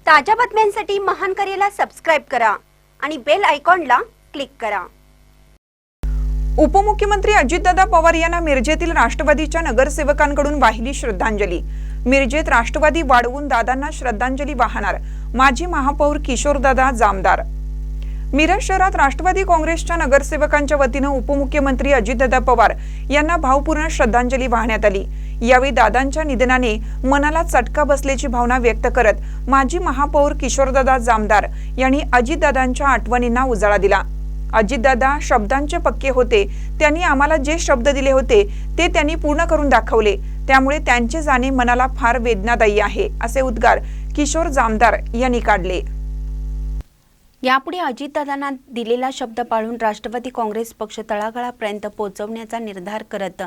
ताज्या बातम्यांसाठी महान करेला सबस्क्राइब करा आणि बेल आयकॉनला क्लिक करा। उपमुख्यमंत्री अजितदादा पवार यांना मिरजेतील राष्ट्रवादीच्या नगरसेवकांकडून वाहिली श्रद्धांजली। मिरजेत राष्ट्रवादी वाढवून दादांना श्रद्धांजली वाहणार माजी महापौर किशोरदादा जामदार। मिरज शहरात राष्ट्रवादी काँग्रेसच्या नगरसेवकांच्या वतीने उपमुख्यमंत्री अजितदादा पवार यांना भावपूर्ण श्रद्धांजली वाहण्यात आली। यावेळी दादांच्या निधनाने मनाला चटका बसल्याची भावना व्यक्त करत माजी महापौर किशोरदादा जामदार यांनी अजितदादांच्या आठवणींना उजाळा दिला। अजितदादा शब्दांचे पक्के होते, त्यांनी आम्हाला जे शब्द दिले होते ते त्यांनी पूर्ण करून दाखवले, त्यामुळे त्यांचे जाणे मनाला फार वेदनादायी आहे, असे उद्गार किशोर जामदार यांनी काढले। यापुढे अजितदादांना दिलेला शब्द पाळून राष्ट्रवादी काँग्रेस पक्ष तळागाळापर्यंत पोहोचवण्याचा निर्धार करत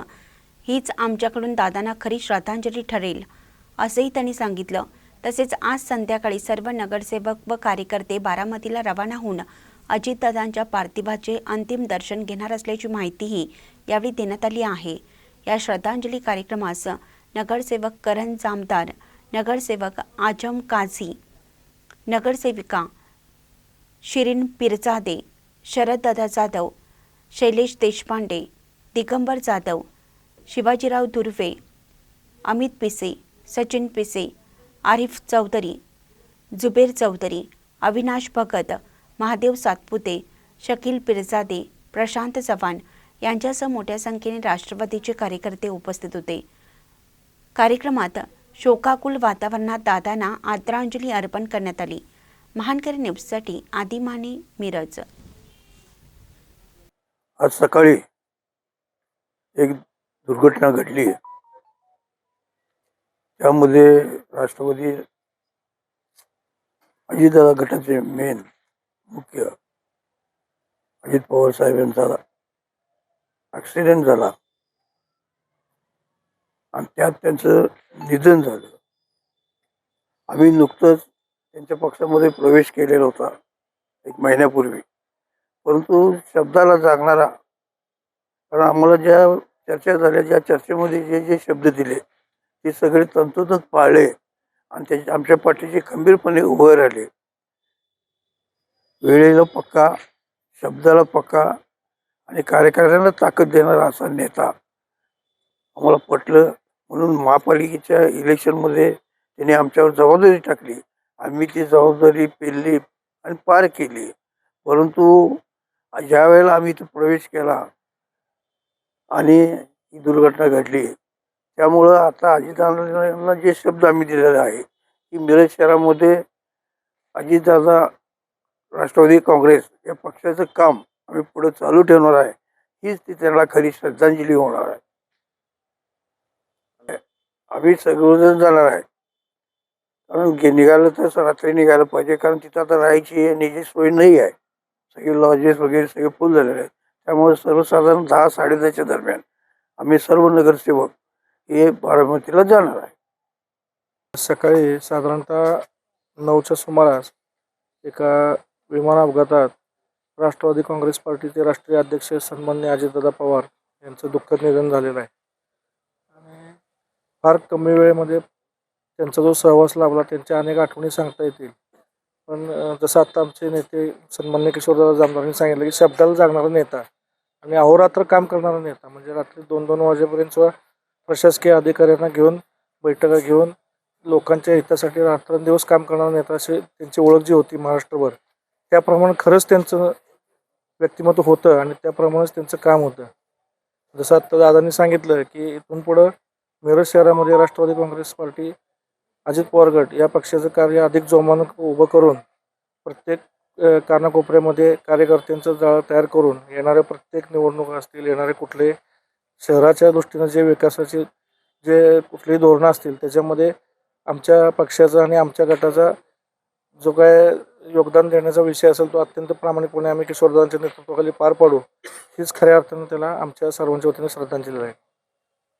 हीच आमच्याकडून दादांना खरी श्रद्धांजली ठरेल, असेही त्यांनी सांगितलं। तसेच आज संध्याकाळी सर्व नगरसेवक व कार्यकर्ते बारामतीला रवाना होऊन अजितदादांच्या पार्थिवाचे अंतिम दर्शन घेणार असल्याची माहितीही यावेळी देण्यात आली आहे। या श्रद्धांजली कार्यक्रमास नगरसेवक करण जामदार, नगरसेवक आजम काझी, नगरसेविका शिरीन पिरजादे, शरददादा जाधव, शैलेश देशपांडे, दिगंबर जाधव, शिवाजीराव दुर्वे, अमित पिसे, सचिन पिसे, आरिफ चौधरी, जुबेर चौधरी, अविनाश भगत, महादेव सातपुते, शकील पिरजादे, प्रशांत चव्हाण यांच्यासह मोठ्या संख्येने राष्ट्रवादीचे कार्यकर्ते उपस्थित होते। कार्यक्रमात शोकाकुल वातावरणात दादांना आदरांजली अर्पण करण्यात आली। महानकरी न्यूजसाठी आदिमाने, मिरज। आज सकाळी एक दुर्घटना घडली, त्यामध्ये राष्ट्रवादी अजितदादा गटाचे मेन मुख्य अजित पवार साहेब यांचा ॲक्सिडेंट झाला आणि त्यात त्यांचं निधन झालं। आम्ही नुकतंच त्यांच्या पक्षामध्ये प्रवेश केलेला होता एक महिन्यापूर्वी, परंतु शब्दाला जागणारा, कारण आम्हाला ज्या चर्चा झाल्या, ज्या चर्चेमध्ये जे जे शब्द दिले ते सगळे तंतोतंत पाळले आणि त्याच्या आमच्या पाठीशी खंबीरपणे उभे राहिले। वेळेला पक्का, शब्दाला पक्का आणि कार्यकर्त्यांना ताकद देणारा असा नेता आम्हाला पटलं, म्हणून महापालिकेच्या इलेक्शनमध्ये त्यांनी आमच्यावर जबाबदारी टाकली। आम्ही ती जबाबदारी पेलली आणि पार केली, परंतु ज्या वेळेला आम्ही इथं प्रवेश केला आणि ही दुर्घटना घडली, त्यामुळं आता अजितदादांना जे शब्द आम्ही दिलेले आहे की मिरज शहरामध्ये अजितदादा राष्ट्रवादी काँग्रेस या पक्षाचं काम आम्ही पुढे चालू ठेवणार आहे, हीच ती त्यांना खरी श्रद्धांजली होणार आहे। आम्ही सगळेजण जाणार आहे, कारण निघालं तर रात्री निघायला पाहिजे, कारण तिथं आता राहायची याची सोय नाही आहे, सगळे लॉजेस वगैरे सगळे फुल झालेले आहेत। त्यामुळे सर्वसाधारण 10-10:30च्या दरम्यान आम्ही सर्व नगरसेवक हे बारामतीला जाणार आहे। सकाळी साधारणतः 9च्या सुमारास एका विमान अपघातात राष्ट्रवादी काँग्रेस पार्टीचे राष्ट्रीय अध्यक्ष सन्माननीय अजितदादा पवार यांचं दुःखद निधन झालेलं आहे आणि फार कमी वेळेमध्ये त्यांचा जो सहवास लाभला, त्यांच्या अनेक आठवणी सांगता येतील। पण जसं आता आमचे नेते सन्माननीय किशोरदादा जामदार यांनी सांगितलं की शब्दाला जागणारा नेता आणि अहोरात्र काम करणारा नेता, म्हणजे रात्री 2-2 वाजेपर्यंत प्रशासकीय अधिकाऱ्यांना घेऊन बैठका घेऊन लोकांच्या हितासाठी रात्रंदिवस काम करणारा नेता अशी त्यांची ओळख जी होती महाराष्ट्रभर, त्याप्रमाणे खरंच त्यांचं व्यक्तिमत्व होतं आणि त्याप्रमाणेच त्यांचं काम होतं। जसं आता दादांनी सांगितलं की इथून पुढं मिरज शहरामध्ये राष्ट्रवादी काँग्रेस पार्टी अजित पवार गट या पक्षाचं कार्य अधिक जोमानं उभं करून प्रत्येक कानाकोपऱ्यामध्ये कार्यकर्त्यांचं जाळं तयार करून येणाऱ्या प्रत्येक निवडणुका असतील, येणारे कुठले शहराच्या दृष्टीनं जे विकासाचे जे कुठलेही धोरणं असतील, त्याच्यामध्ये आमच्या पक्षाचा आणि आमच्या गटाचा जो काय योगदान देण्याचा विषय असेल तो अत्यंत प्रामाणिकपणे आम्ही किशोरदादांच्या नेतृत्वाखाली पार पाडू, हीच खऱ्या अर्थानं त्याला आमच्या सर्वांच्या वतीने श्रद्धांजली आहे।